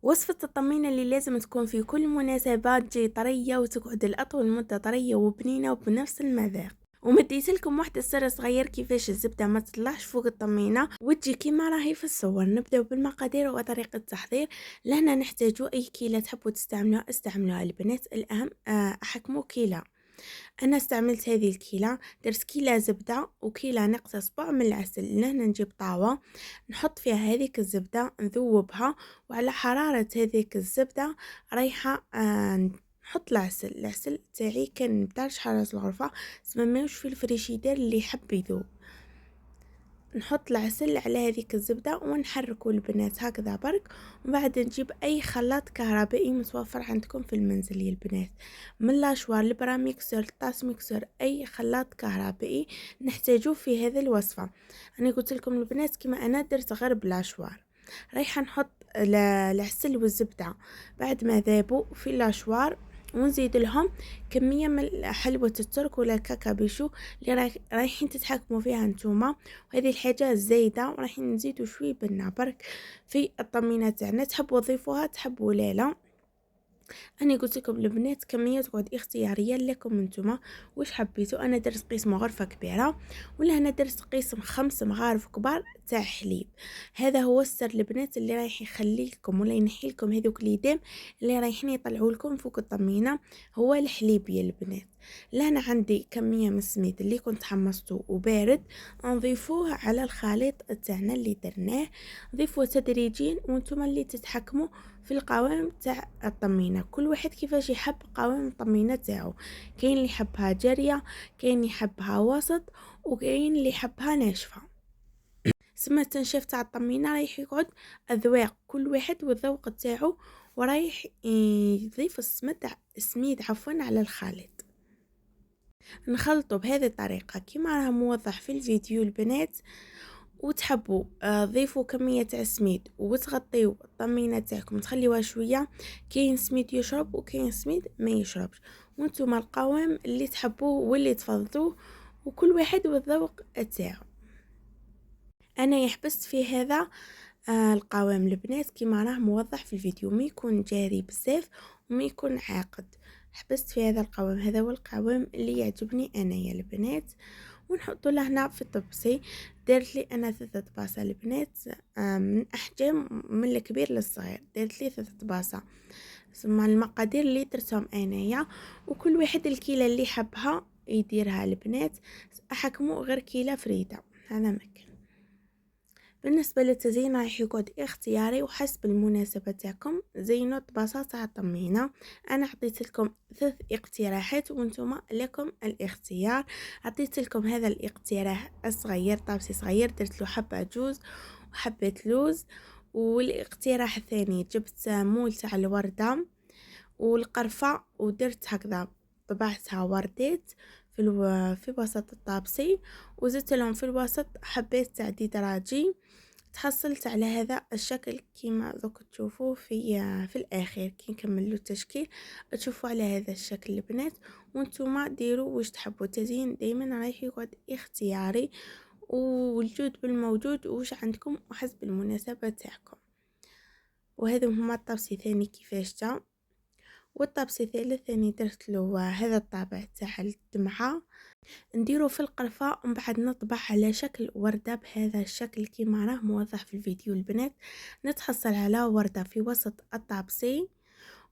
وصفة الطمينة اللي لازم تكون في كل مناسبة تجي طرية وتقعد لأطول مدة طرية وبنينة وبنفس المذاق. ومديت لكم واحد السر صغير كيفاش الزبدة ما تطلعش فوق الطمينة وتجي كيما راهي في الصور. نبداو بالمقادير وطريقة التحضير. لهنا نحتاجو اي كيلة تحبوا تستعملوها استعملوها. البنات الاهم احكموا كيلة. انا استعملت هذه الكيلة، درت كيلة زبدة وكيلة نقص صباع من العسل. لهنا نجيب طاوة نحط فيها هذيك الزبدة نذوبها، وعلى حرارة هذيك الزبدة رايحة نحط العسل تاعي كان بدرجة حرارة الغرفة، سمماوش في الفريشيدير اللي يحب يذوب. نحط العسل على هذيك الزبدة ونحركه البنات هكذا برك. وبعد نجيب اي خلاط كهربائي متوفر عندكم في المنزل يا البنات، من لاشوار البرا ميكسر الطاس ميكسر، اي خلاط كهربائي نحتاجوه في هذه الوصفة. انا قلت لكم البنات كما انا درت غير بلاشوار. رايحه نحط العسل والزبدة بعد ما ذابوا في لاشوار، ونزيد لهم كمية من حلوى الترك ولا الكاكابيشو اللي رايحين تتحكموا فيها نتوما. وهذه الحاجة الزايدة ورايحين نزيدو شوي بنا برك في الطمينة تاعنا، تحبوا تضيفوها تحبوا لا. انا قلت لكم البنات كميه تقعد اختياريه لكم انتما واش حبيتوا. انا درت قسم غرفه كبيره، ولا انا درت قسم 5 مغارف كبار تاع حليب. هذا هو السر البنات اللي رايح يخلي لكم ولا ينحي لكم هذوك اليدام اللي رايحين يطلعوا لكم فوق الطمينه، هو الحليب يا البنات. لهنا عندي كميه من السميد اللي كنت حمصته وبارد، نضيفوه على الخليط تاعنا اللي درناه. ضيفوه تدريجيا وانتم اللي تتحكموا في القوام تاع الطمينه. كل واحد كيفاش يحب قوام الطمينه تاعو، كاين اللي يحبها جاريه، كاين اللي يحبها وسط، وكاين اللي يحبها ناشفه. سما التنشيف تاع الطمينه رايح يقعد اذواق كل واحد والذوق تاعو، ورايح يضيف السميد على الخليط. نخلطه بهذه الطريقه كيما راه موضح في الفيديو البنات. وتحبوا ضيفوا كمية تاع سميد وتغطيو الطمينة تاعكم تخليوها شوية. كاين سميد يشرب وكاين سميد ما يشربش، وانتم القوام اللي تحبوه واللي تفضلوه، وكل واحد والذوق تاعو. انا يحبست في هذا القوام البنات كيما راه موضح في الفيديو، ما يكون جاري بزاف وما يكون عاقد. حبست في هذا القوام، هذا هو القوام اللي يعجبني انا يا البنات. ونحطو له هنا في الطبسي. درت لي انا 3 طباسة البنات، من احجام من الكبير للصغير درت لي 3 طباسة. ثم المقادير اللي درتهم انايا، وكل واحد الكيلة اللي حبها يديرها البنات. احكموا غير كيلة فريدة، هذا مكان. بالنسبة للتزيين راح يقعد اختياري وحسب المناسبة تاعكم. زينوا طباسة تاع الطمينة. انا عطيت لكم 3 اقتراحات وانتم لكم الاختيار. عطيت لكم هذا الاقتراح الصغير، طابسي صغير درت له حبة جوز وحبة لوز. والاقتراح الثاني جبت مول تاع الوردة والقرفة ودرت هكذا طبعتها وردات في وسط الطابسي، وزدت لهم في الوسط حبيت تاع دراجي. تحصلت على هذا الشكل كيما دوك تشوفوه في الاخير كي نكملوا التشكيل تشوفوا على هذا الشكل البنات. وانتم ديروا واش تحبوا. التزيين دائما رايح يقعد اختياري، والجود بالموجود واش عندكم وحسب المناسبة تاعكم. وهذا هما الطبسي ثاني كيفاش جا. والطبسي الثالث ثاني درت له هذا الطابع تاع الدمعة نديره في القرفة، ومن بعد نطبع على شكل وردة بهذا الشكل كيما راه موضح في الفيديو البنات. نتحصل على وردة في وسط الطابسي،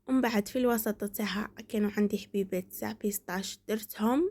ومن بعد في الوسط تاعها كانوا عندي حبيبات تاع بيستاش درتهم،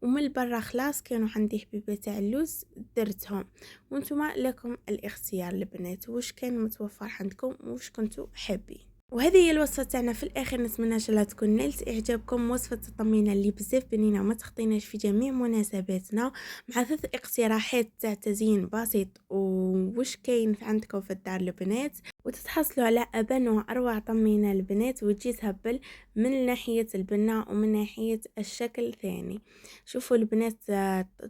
ومن البرا خلاص كانوا عندي حبيبات تاع اللوز درتهم. وانتم لكم الاختيار البنات واش كان متوفر عندكم واش كنتوا حابين. وهذه هي الوصفه تاعنا في الاخر. نتمنى ان شاء الله تكون نالت اعجابكم. وصفه الطمينه اللي بزاف بنينه وما تخطيناش في جميع مناسباتنا، مع 3 اقتراحات تاع تزيين بسيط وش كاين عندكم في الدار البنات، وتتحصلوا على ابان واروع طمينه البنات وتجي تهبل من ناحيه البنه ومن ناحيه الشكل ثاني. شوفوا البنات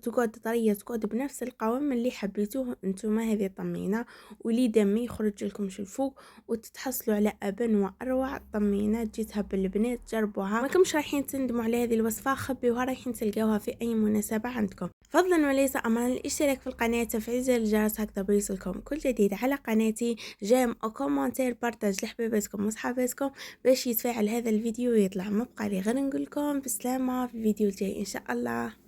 تقعد طريه تقعد بنفس القوام اللي حبيتوه انتم هذه الطمينه، ولي دمي يخرج لكم الفوق، وتتحصلوا على ابان واروع طمينه. تجي تهبل البنات جربوها، ما كمش رايحين تندموا على هذه الوصفه، خبيوها رايحين تلقاوها في اي مناسبه عندكم. فضلا وليس امرا الاشتراك في القناه، تفعيل زر الجرس هكذا بيوصلكم كل جديد على قناتي. جام وكومنتير بارتاج لحبيباتكم وصحاباتكم باش يتفاعل هذا الفيديو ويطلع. ما بقى لي غير نقولكم بسلامة في الفيديو الجاي ان شاء الله.